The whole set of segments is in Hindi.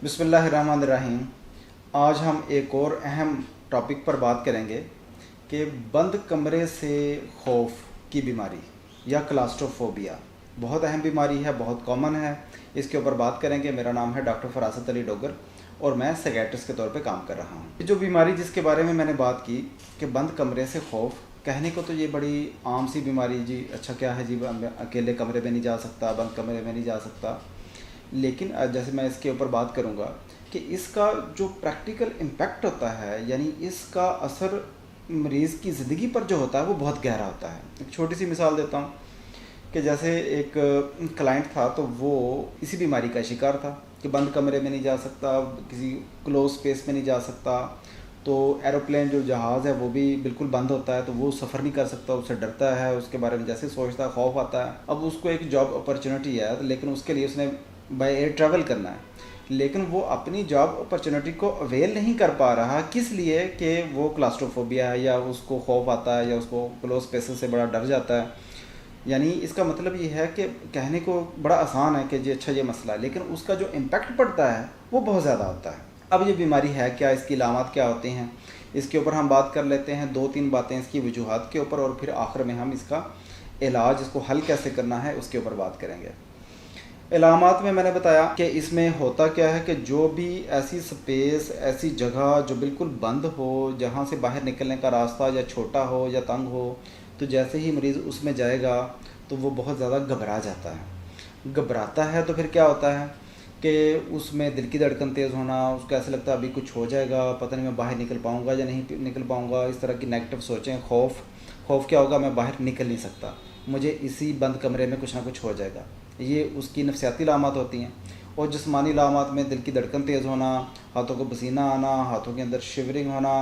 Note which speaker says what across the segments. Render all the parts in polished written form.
Speaker 1: बिस्मिल्लाहिर्रहमानिर्रहीम। आज हम एक और अहम टॉपिक पर बात करेंगे कि बंद कमरे से खौफ की बीमारी या क्लास्ट्रोफोबिया बहुत अहम बीमारी है, बहुत कॉमन है। इसके ऊपर बात करेंगे। मेरा नाम है डॉक्टर फरासत अली डोगर और मैं साइकियाट्रिस्ट के तौर पे काम कर रहा हूँ। जो बीमारी जिसके बारे में मैंने बात की कि बंद कमरे से खौफ, कहने को तो ये बड़ी आम सी बीमारी जी, अच्छा क्या है जी, मैं अकेले कमरे में नहीं जा सकता, बंद कमरे में नहीं जा सकता। लेकिन जैसे मैं इसके ऊपर बात करूँगा कि इसका जो प्रैक्टिकल इम्पैक्ट होता है, यानी इसका असर मरीज़ की ज़िंदगी पर जो होता है वो बहुत गहरा होता है। एक छोटी सी मिसाल देता हूँ कि जैसे एक क्लाइंट था, तो वो इसी बीमारी का शिकार था कि बंद कमरे में नहीं जा सकता, किसी क्लोज स्पेस में नहीं जा सकता। तो एरोप्लेन जो जहाज़ है वो भी बिल्कुल बंद होता है, तो वो सफ़र नहीं कर सकता, उससे डरता है, उसके बारे में जैसे सोचता है खौफ आता है। अब उसको एक जॉब अपॉर्चुनिटी है, लेकिन उसके लिए उसने बाय एयर ट्रैवल करना है, लेकिन वो अपनी जॉब अपॉर्चुनिटी को अवेल नहीं कर पा रहा। किस लिए? कि वो क्लास्ट्रोफोबिया है, या उसको खौफ आता है, या उसको क्लोज स्पेसेस से बड़ा डर जाता है। यानी इसका मतलब ये है कि कहने को बड़ा आसान है कि जी अच्छा ये मसला है, लेकिन उसका जो इम्पैक्ट पड़ता है वो बहुत ज़्यादा होता है। अब ये बीमारी है क्या, इसकी अलामत क्या होती हैं, इसके ऊपर हम बात कर लेते हैं। 2-3 बातें इसकी वजूहात के ऊपर, और फिर आखिर में हम इसका इलाज, इसको हल कैसे करना है उसके ऊपर बात करेंगे। इलामात में मैंने बताया कि इसमें होता क्या है कि जो भी ऐसी स्पेस, ऐसी जगह जो बिल्कुल बंद हो, जहाँ से बाहर निकलने का रास्ता या छोटा हो या तंग हो, तो जैसे ही मरीज़ उसमें जाएगा तो वो बहुत ज़्यादा घबरा जाता है। घबराता है तो फिर क्या होता है कि उसमें दिल की धड़कन तेज़ होना, उसको ऐसा लगता है अभी कुछ हो जाएगा, पता नहीं मैं बाहर निकल पाऊँगा या नहीं निकल पाऊँगा। इस तरह की नेगेटिव सोचें। खौफ क्या होगा, मैं बाहर निकल नहीं सकता, मुझे इसी बंद कमरे में कुछ ना कुछ हो जाएगा। ये उसकी नफसियाती लामात होती हैं। और जिस्मानी लामात में दिल की धड़कन तेज़ होना, हाथों को पसीना आना, हाथों के अंदर शिवरिंग होना,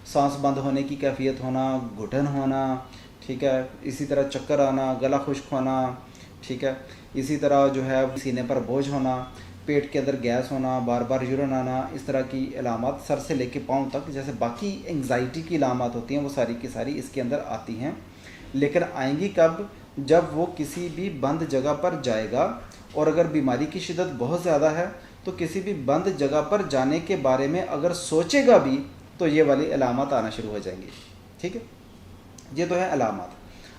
Speaker 1: सांस बंद होने की कैफियत होना, घुटन होना, ठीक है, इसी तरह चक्कर आना, गला खुश्क होना, ठीक है, इसी तरह जो है सीने पर बोझ होना, पेट के अंदर गैस होना, बार बार यूरिन आना। इस तरह की अलामत सर से लेके पाँव तक, जैसे बाकी एंग्जाइटी की अलामत होती हैं, वो सारी की सारी इसके अंदर आती हैं। लेकिन आएंगी कब? जब वो किसी भी बंद जगह पर जाएगा, और अगर बीमारी की शिद्दत बहुत ज़्यादा है तो किसी भी बंद जगह पर जाने के बारे में अगर सोचेगा भी तो ये वाली अलामत आना शुरू हो जाएंगी। ठीक है, ये तो है अलामत।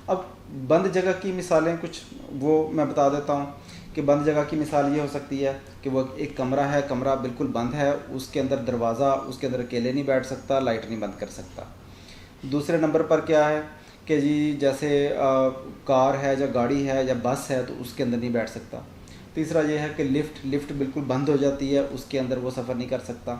Speaker 1: अब बंद जगह की मिसालें कुछ वो मैं बता देता हूँ कि बंद जगह की मिसाल ये हो सकती है कि वो एक कमरा है, कमरा बिल्कुल बंद है, उसके अंदर दरवाज़ा, उसके अंदर अकेले नहीं बैठ सकता, लाइट नहीं बंद कर सकता। दूसरे नंबर पर क्या है कि जी जैसे कार है या गाड़ी है या बस है, तो उसके अंदर नहीं बैठ सकता। तीसरा ये है कि लिफ्ट बिल्कुल बंद हो जाती है, उसके अंदर वो सफ़र नहीं कर सकता।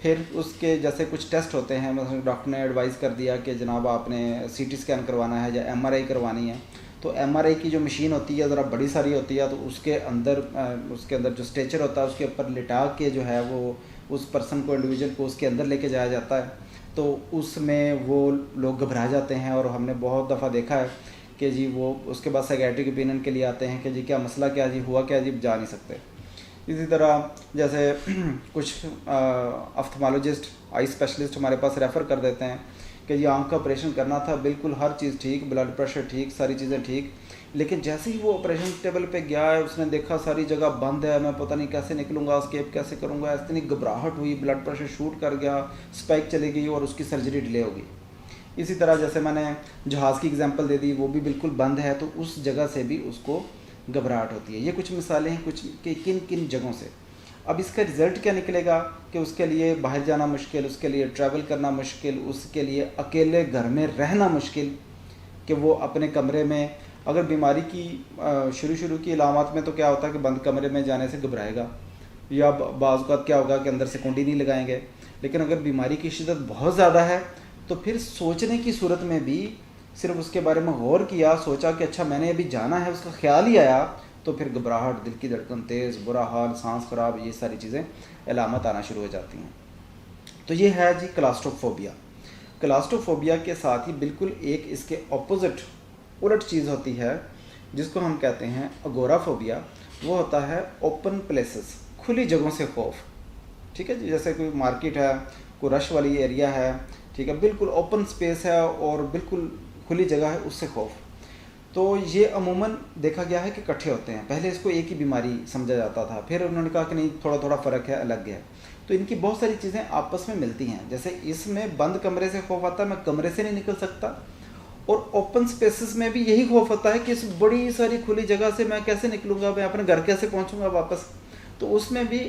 Speaker 1: फिर उसके जैसे कुछ टेस्ट होते हैं, मतलब डॉक्टर ने एडवाइस कर दिया कि जनाब आपने सीटी स्कैन करवाना है या एमआरआई करवानी है। तो एमआरआई की जो मशीन होती है ज़रा बड़ी सारी होती है, तो उसके अंदर जो स्ट्रेचर होता है उसके ऊपर लिटा के जो है वो उस पर्सन को, इंडिविजुअल को उसके अंदर लेके जाया जाता है। तो उसमें वो लोग घबरा जाते हैं, और हमने बहुत दफ़ा देखा है कि जी वो उसके बाद साइकियाट्रिक ओपिनियन के लिए आते हैं कि जी क्या मसला, क्या जी हुआ क्या, जी जा नहीं सकते। इसी तरह जैसे कुछ ऑप्थेमोलॉजिस्ट, आई स्पेशलिस्ट हमारे पास रेफ़र कर देते हैं कि ये आँख का ऑपरेशन करना था, बिल्कुल हर चीज़ ठीक, ब्लड प्रेशर ठीक, सारी चीज़ें ठीक, लेकिन जैसे ही वो ऑपरेशन टेबल पे गया है, उसने देखा सारी जगह बंद है, मैं पता नहीं कैसे निकलूँगा, स्केप कैसे करूँगा, इतनी घबराहट हुई, ब्लड प्रेशर शूट कर गया, स्पाइक चली गई और उसकी सर्जरी डिले हो गई। इसी तरह जैसे मैंने जहाज़ की एग्जांपल दे दी, वो भी बिल्कुल बंद है, तो उस जगह से भी उसको घबराहट होती है। ये कुछ मिसालें हैं कुछ कि किन किन जगहों से। अब इसका रिज़ल्ट क्या निकलेगा कि उसके लिए बाहर जाना मुश्किल, उसके लिए ट्रैवल करना मुश्किल, उसके लिए अकेले घर में रहना मुश्किल, कि वो अपने कमरे में, अगर बीमारी की शुरू की अलामत में तो क्या होता है कि बंद कमरे में जाने से घबराएगा, या बाज़ औक़ात क्या होगा कि अंदर से कुंडी नहीं लगाएंगे। लेकिन अगर बीमारी की शिद्दत बहुत ज़्यादा है तो फिर सोचने की सूरत में भी सिर्फ उसके बारे में गौर किया, सोचा कि अच्छा मैंने अभी जाना है, उसका ख्याल ही आया, तो फिर घबराहट, दिल की धड़कन तेज़, बुरा हाल, सांस खराब, ये सारी चीज़ें अलामत आना शुरू हो जाती हैं। तो ये है जी क्लास्ट्रोफोबिया। क्लास्ट्रोफोबिया के साथ ही बिल्कुल एक इसके ऑपोजिट, उलट चीज़ होती है जिसको हम कहते हैं अगोराफोबिया। वो होता है ओपन प्लेसेस, खुली जगहों से खौफ। ठीक है जी, जैसे कोई मार्केट है, कोई रश वाली एरिया है, ठीक है, बिल्कुल ओपन स्पेस है और बिल्कुल खुली जगह है, उससे खौफ। तो ये अमूमन देखा गया है कि इकट्ठे होते हैं। पहले इसको एक ही बीमारी समझा जाता था, फिर उन्होंने कहा कि नहीं थोड़ा थोड़ा फ़र्क है, अलग है। तो इनकी बहुत सारी चीज़ें आपस में मिलती हैं। जैसे इसमें बंद कमरे से खौफ आता है, मैं कमरे से नहीं निकल सकता, और ओपन स्पेसेस में भी यही खौफ होता है कि इस बड़ी सारी खुली जगह से मैं कैसे निकलूँगा, मैं अपने घर कैसे पहुँचूँगा वापस। तो उसमें भी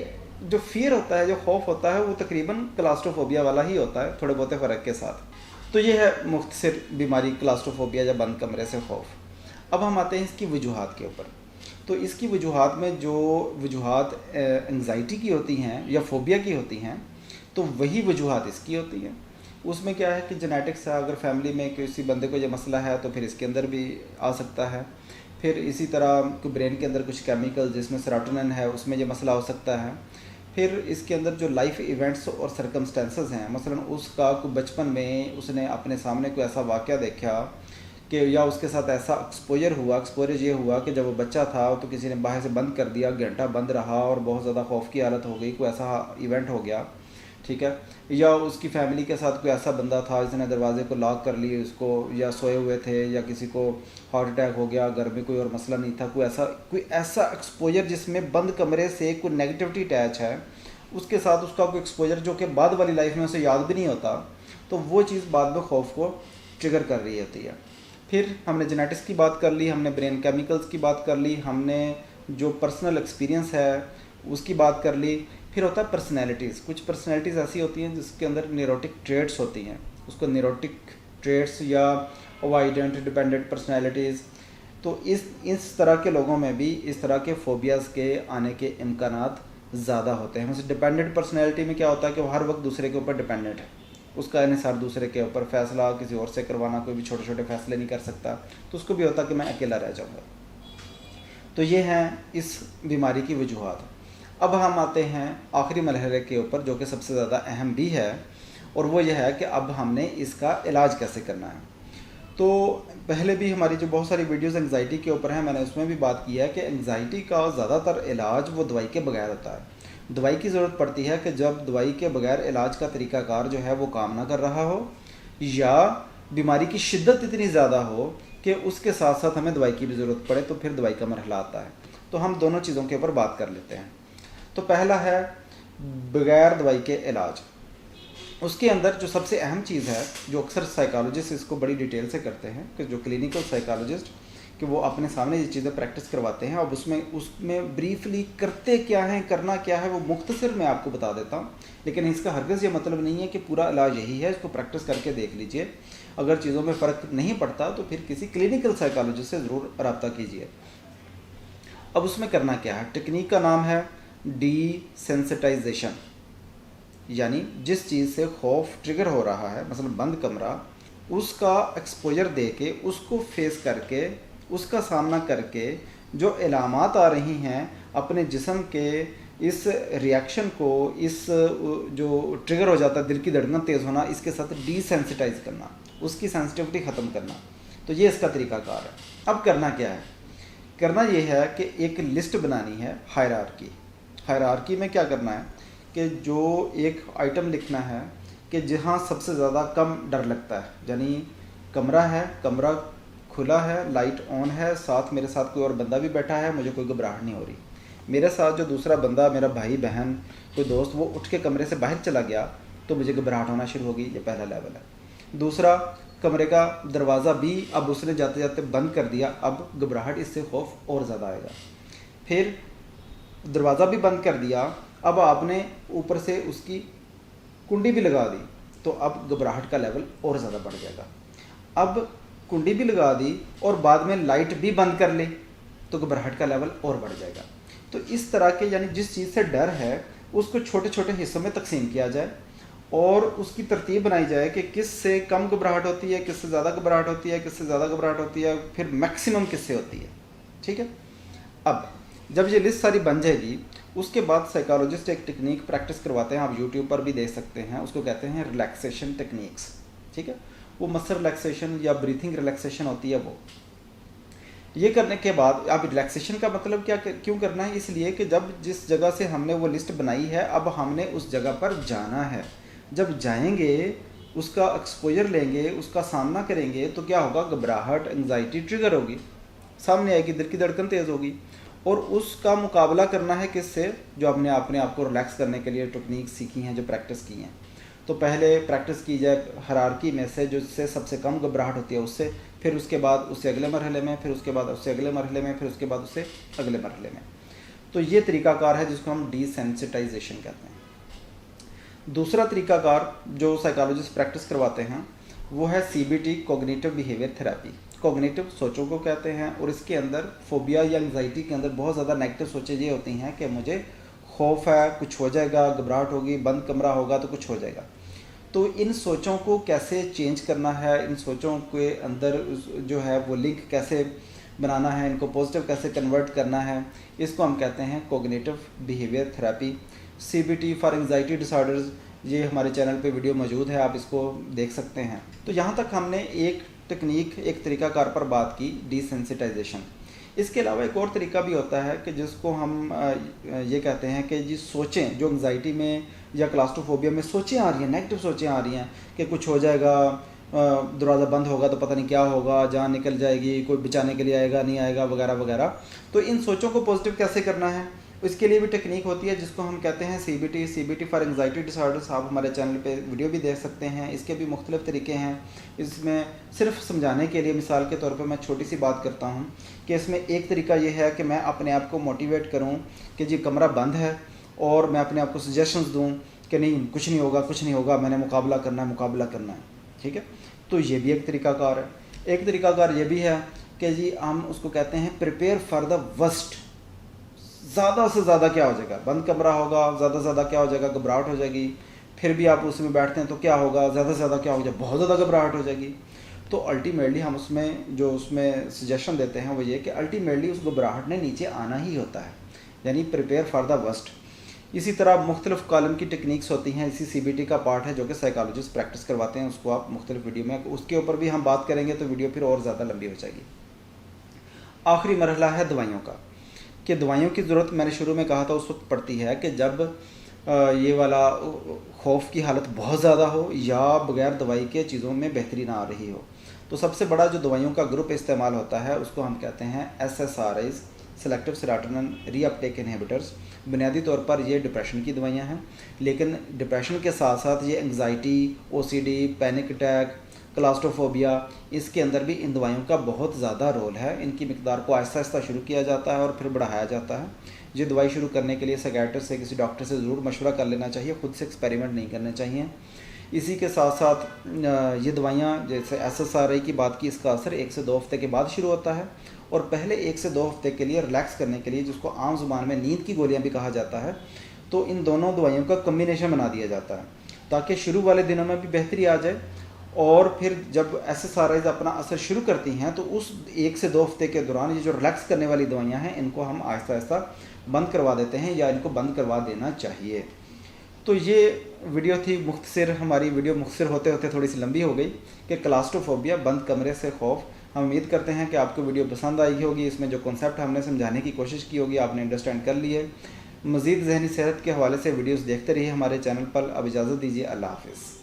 Speaker 1: जो फियर होता है, जो खौफ होता है, वो तकरीबन क्लास्ट्रोफोबिया वाला ही होता है, थोड़े बहुत फ़र्क के साथ। तो ये है मुख्तसर बीमारी क्लास्ट्रोफोबिया या बंद कमरे से खौफ। अब हम आते हैं इसकी वजूहात के ऊपर। तो इसकी वजूहात में जो वजूहात एंग्जाइटी की होती हैं या फोबिया की होती हैं, तो वही वजूहात इसकी होती हैं। उसमें क्या है कि जेनेटिक्स है, अगर फैमिली में किसी बंदे को ये मसला है तो फिर इसके अंदर भी आ सकता है। फिर इसी तरह ब्रेन के अंदर कुछ केमिकल जिसमें सेरोटोनिन है, उसमें ये मसला हो सकता है। फिर इसके अंदर जो लाइफ इवेंट्स और सर्कमस्टेंसेस हैं, मसलन उसका बचपन में उसने अपने सामने कोई ऐसा वाक़या देखा कि या उसके साथ ऐसा एक्सपोजर ये हुआ कि जब वो बच्चा था तो किसी ने बाहर से बंद कर दिया, घंटा बंद रहा और बहुत ज़्यादा खौफ की हालत हो गई, कोई ऐसा इवेंट हो गया, ठीक है। या उसकी फैमिली के साथ कोई ऐसा बंदा था जिसने दरवाजे को लॉक कर लिए उसको, या सोए हुए थे, या किसी को हार्ट अटैक हो गया, घर में कोई और मसला नहीं था, कोई ऐसा एक्सपोजर जिसमें बंद कमरे से कोई नेगेटिविटी अटैच है, उसके साथ उसका कोई एक्सपोजर जो कि बाद वाली लाइफ में उसे याद भी नहीं होता, तो वो चीज़ बाद में खौफ को ट्रिगर कर रही होती है। फिर हमने जेनेटिक्स की बात कर ली, हमने ब्रेन केमिकल्स की बात कर ली, हमने जो पर्सनल एक्सपीरियंस है उसकी बात कर ली। फिर होता है पर्सनैलिटीज़। कुछ पर्सनैलिटीज़ ऐसी होती हैं जिसके अंदर न्यूरोटिक ट्रेट्स होती हैं, उसको न्यूरोटिक ट्रेट्स या अवॉइडेंट डिपेंडेंट पर्सनैलिटीज़। तो इस तरह के लोगों में भी इस तरह के फोबियाज़ के आने के इम्कानात ज़्यादा होते हैं। जैसे डिपेंडेंट पर्सनैलिटी में क्या होता है कि वो हर वक्त दूसरे के ऊपर डिपेंडेंट है, उसका अनुसार दूसरे के ऊपर फैसला किसी और से करवाना, कोई भी छोटे छोटे फैसले नहीं कर सकता, तो उसको भी होता कि मैं अकेला रह जाऊँगा। तो ये हैं इस बीमारी की वजूहात। अब हम आते हैं आखिरी मरहले के ऊपर जो कि सबसे ज़्यादा अहम भी है, और वो ये है कि अब हमने इसका इलाज कैसे करना है। तो पहले भी हमारी जो बहुत सारी वीडियोस एंग्जाइटी के ऊपर हैं, मैंने उसमें भी बात की है कि एंग्जाइटी का ज़्यादातर इलाज वो दवाई के बगैर होता है। दवाई की ज़रूरत पड़ती है कि जब दवाई के बगैर इलाज का तरीक़ाकार जो है वो काम ना कर रहा हो, या बीमारी की शिद्दत इतनी ज़्यादा हो कि उसके साथ साथ हमें दवाई की भी ज़रूरत पड़े, तो फिर दवाई का मरहला आता है। तो हम दोनों चीज़ों के ऊपर बात कर लेते हैं। तो पहला है बगैर दवाई के इलाज। उसके अंदर जो सबसे अहम चीज़ है, जो अक्सर साइकोलॉजिस्ट इसको बड़ी डिटेल से करते हैं, कि जो क्लिनिकल साइकोलॉजिस्ट कि वो अपने सामने ये चीज़ें प्रैक्टिस करवाते हैं, और उसमें ब्रीफली करते क्या है, करना क्या है, वो मुख्तसर मैं आपको बता देता हूँ। लेकिन इसका हरगिज़ ये मतलब नहीं है कि पूरा इलाज यही है, इसको प्रैक्टिस करके देख लीजिए। अगर चीज़ों में फ़र्क नहीं पड़ता तो फिर किसी क्लिनिकल साइकोलॉजिस्ट से ज़रूर रब्ता कीजिए। अब उसमें करना क्या है, टेक्निक का नाम है डीसेंसिटाइजेशन। यानी जिस चीज़ से खौफ ट्रिगर हो रहा है, मतलब बंद कमरा, उसका एक्सपोजर दे के, उसको फेस करके, उसका सामना करके जो इलामात आ रही हैं अपने जिस्म के, इस रिएक्शन को, इस जो ट्रिगर हो जाता है दिल की धड़कन तेज़ होना, इसके साथ डीसेंसिटाइज करना, उसकी सेंसिटिविटी ख़त्म करना। तो ये इसका तरीक़ाकार है। अब करना क्या है, करना ये है कि एक लिस्ट बनानी है, हायरार्की में क्या करना है कि जो एक आइटम लिखना है कि जहाँ सबसे ज़्यादा कम डर लगता है, यानी कमरा है, कमरा खुला है, लाइट ऑन है, साथ मेरे साथ कोई और बंदा भी बैठा है, मुझे कोई घबराहट नहीं हो रही। मेरे साथ जो दूसरा बंदा, मेरा भाई बहन कोई दोस्त, वो उठ के कमरे से बाहर चला गया तो मुझे घबराहट होना शुरू हो गई। ये पहला लेवल है। दूसरा, कमरे का दरवाज़ा भी अब उसने जाते जाते बंद कर दिया, अब घबराहट, इससे खौफ और ज़्यादा आएगा। फिर दरवाज़ा भी बंद कर दिया, अब आपने ऊपर से उसकी कुंडी भी लगा दी, तो अब घबराहट का लेवल और ज़्यादा बढ़ जाएगा। अब कुंडी भी लगा दी और बाद में लाइट भी बंद कर ली, तो घबराहट का लेवल और बढ़ जाएगा। तो इस तरह के, यानी जिस चीज़ से डर है उसको छोटे छोटे हिस्सों में तकसीम किया जाए और उसकी तरतीब बनाई जाए कि किस से कम घबराहट होती है, किससे ज़्यादा घबराहट होती है, किससे ज़्यादा घबराहट होती है, फिर मैक्सिमम किससे होती है। ठीक है। अब जब ये लिस्ट सारी बन जाएगी, उसके बाद साइकोलॉजिस्ट एक टेक्निक प्रैक्टिस करवाते हैं, आप यूट्यूब पर भी देख सकते हैं, उसको कहते हैं रिलैक्सेशन टेक्निक्स। ठीक है। वो मसल रिलैक्सेशन या ब्रीथिंग रिलैक्सेशन होती है। वो ये करने के बाद, अब रिलैक्सेशन का मतलब क्या, क्यों करना है, इसलिए कि जब जिस जगह से हमने वो लिस्ट बनाई है, अब हमने उस जगह पर जाना है। जब जाएंगे, उसका एक्सपोजर लेंगे, उसका सामना करेंगे, तो क्या होगा, घबराहट, एंग्जाइटी ट्रिगर होगी। सामने आएगी, दिल की धड़कन तेज़ होगी, और उसका मुकाबला करना है किससे, जो आपने अपने आप को रिलैक्स करने के लिए टेक्निक सीखी हैं, जो प्रैक्टिस की हैं। तो पहले प्रैक्टिस की जाए हायरार्की में से, जो इससे सबसे कम घबराहट होती है उससे, फिर उसके बाद उससे अगले मरहले में, फिर उसके बाद उससे अगले मरहले में, फिर उसके बाद उससे अगले मरहले में। तो ये तरीकाकार है जिसको हम डिसेंसिटाइजेशन कहते हैं। दूसरा तरीकाकार जो साइकोलॉजिस्ट प्रैक्टिस करवाते हैं वो है CBT, cognitive behaviour therapy. Cognitive सोचों को कहते हैं, और इसके अंदर फोबिया या एंग्जाइटी के अंदर बहुत ज़्यादा नेगेटिव सोचें ये होती हैं कि मुझे खौफ है, कुछ हो जाएगा, घबराहट होगी, बंद कमरा होगा तो कुछ हो जाएगा। तो इन सोचों को कैसे चेंज करना है, इन सोचों के अंदर जो है वो लिंक कैसे बनाना है, इनको पॉजिटिव कैसे कन्वर्ट करना है, इसको हम कहते हैं cognitive behaviour therapy. CBT for anxiety disorders, ये हमारे चैनल पे वीडियो मौजूद है, आप इसको देख सकते हैं। तो यहाँ तक हमने एक टेक्निक, एक तरीकाकार पर बात की, डिसेंसिटाइजेशन। इसके अलावा एक और तरीका भी होता है कि जिसको हम ये कहते हैं कि जी सोचें जो एंग्जाइटी में या क्लास्ट्रोफोबिया में सोचें आ रही हैं, नेगेटिव सोचें आ रही हैं कि कुछ हो जाएगा, दरवाज़ा बंद होगा तो पता नहीं क्या होगा, जान निकल जाएगी, कोई बचाने के लिए आएगा नहीं आएगा, वगैरह वगैरह। तो इन सोचों को पॉजिटिव कैसे करना है, इसके लिए भी टेक्निक होती है जिसको हम कहते हैं CBT फॉर एंग्जाइटी डिसऑर्डर्स। आप हमारे चैनल पे वीडियो भी देख सकते हैं, इसके भी मुख्तलिफ तरीके हैं। इसमें सिर्फ समझाने के लिए मिसाल के तौर पे मैं छोटी सी बात करता हूँ कि इसमें एक तरीका ये है कि मैं अपने आप को मोटिवेट करूँ कि जी कमरा बंद है, और मैं अपने आप को सजेशंस दूँ कि नहीं कुछ नहीं होगा, कुछ नहीं होगा, मैंने मुकाबला करना है, मुकाबला करना है। ठीक है, तो ये भी एक तरीकाकार है। एक तरीकाकार ये भी है कि जी हम उसको कहते हैं प्रिपेयर फॉर द वर्स्ट। ज़्यादा से ज़्यादा क्या हो जाएगा, बंद कमरा होगा, ज़्यादा से ज़्यादा क्या हो जाएगा, घबराहट हो जाएगी। फिर भी आप उसमें बैठते हैं तो क्या होगा, ज़्यादा से ज़्यादा क्या हो जाएगा, बहुत ज़्यादा घबराहट हो जाएगी। तो अल्टीमेटली हम उसमें सजेशन देते हैं वो ये कि अल्टीमेटली उस घबराहट ने नीचे आना ही होता है, यानी प्रिपेयर फॉर द वर्स्ट। इसी तरह मुख्तलिफ कॉलम की टेक्निक्स होती हैं, इसी CBT का पार्ट है जो कि साइकोलॉजिस्ट प्रैक्टिस करवाते हैं, उसको आप मुख्तलिफ वीडियो में, उसके ऊपर भी हम बात करेंगे तो वीडियो फिर और ज़्यादा लंबी हो जाएगी। आखिरी मरहला है दवाइयों का, कि दवाइयों की ज़रूरत मैंने शुरू में कहा था उस वक्त पड़ती है कि जब ये वाला खौफ की हालत बहुत ज़्यादा हो या बग़ैर दवाई के चीज़ों में बेहतरी ना आ रही हो। तो सबसे बड़ा जो दवाइयों का ग्रुप इस्तेमाल होता है उसको हम कहते हैं SSRIs, selective serotonin reuptake inhibitors. बुनियादी तौर पर ये डिप्रेशन की दवाइयाँ हैं, लेकिन डिप्रेशन के साथ साथ ये anxiety, OCD, panic attack, claustrophobia, इसके अंदर भी इन दवाइयों का बहुत ज़्यादा रोल है। इनकी मिकदार को आहिस्ता आहिस्ता शुरू किया जाता है और फिर बढ़ाया जाता है। ये दवाई शुरू करने के लिए साइकियाट्रिस्ट से, किसी डॉक्टर से ज़रूर मशवरा कर लेना चाहिए, खुद से एक्सपेरिमेंट नहीं करने चाहिए। इसी के साथ साथ ये दवाइयाँ, जैसे SSRI की बात की, इसका असर 1 से 2 हफ्ते के बाद शुरू होता है, और पहले 1 से 2 हफ्ते के लिए रिलैक्स करने के लिए, जिसको आम ज़ुबान में नींद की गोलियाँ भी कहा जाता है, तो इन दोनों दवाइयों का कम्बिनेशन बना दिया जाता है ताकि शुरू वाले दिनों में भी बेहतरी आ जाए, और फिर जब SSRIs अपना असर शुरू करती हैं तो उस 1 से 2 हफ्ते के दौरान ये जो रिलैक्स करने वाली दवाइयाँ हैं इनको हम आहिस्ता आहिस्ता बंद करवा देते हैं, या इनको बंद करवा देना चाहिए। तो ये वीडियो थी मुख्तसर, हमारी वीडियो मुख्तसर होते होते थोड़ी सी लंबी हो गई, कि क्लास्ट्रोफोबिया, बंद कमरे से खौफ। हम उम्मीद करते हैं कि आपको वीडियो पसंद आई होगी, इसमें जो कॉन्सेप्ट हमने समझाने की कोशिश की होगी आपने अंडरस्टैंड कर लिए। मज़ीद ज़हनी सेहत के हवाले से वीडियोस देखते रहिए हमारे चैनल पर। अब इजाज़त दीजिए, अल्लाह हाफ़िज़।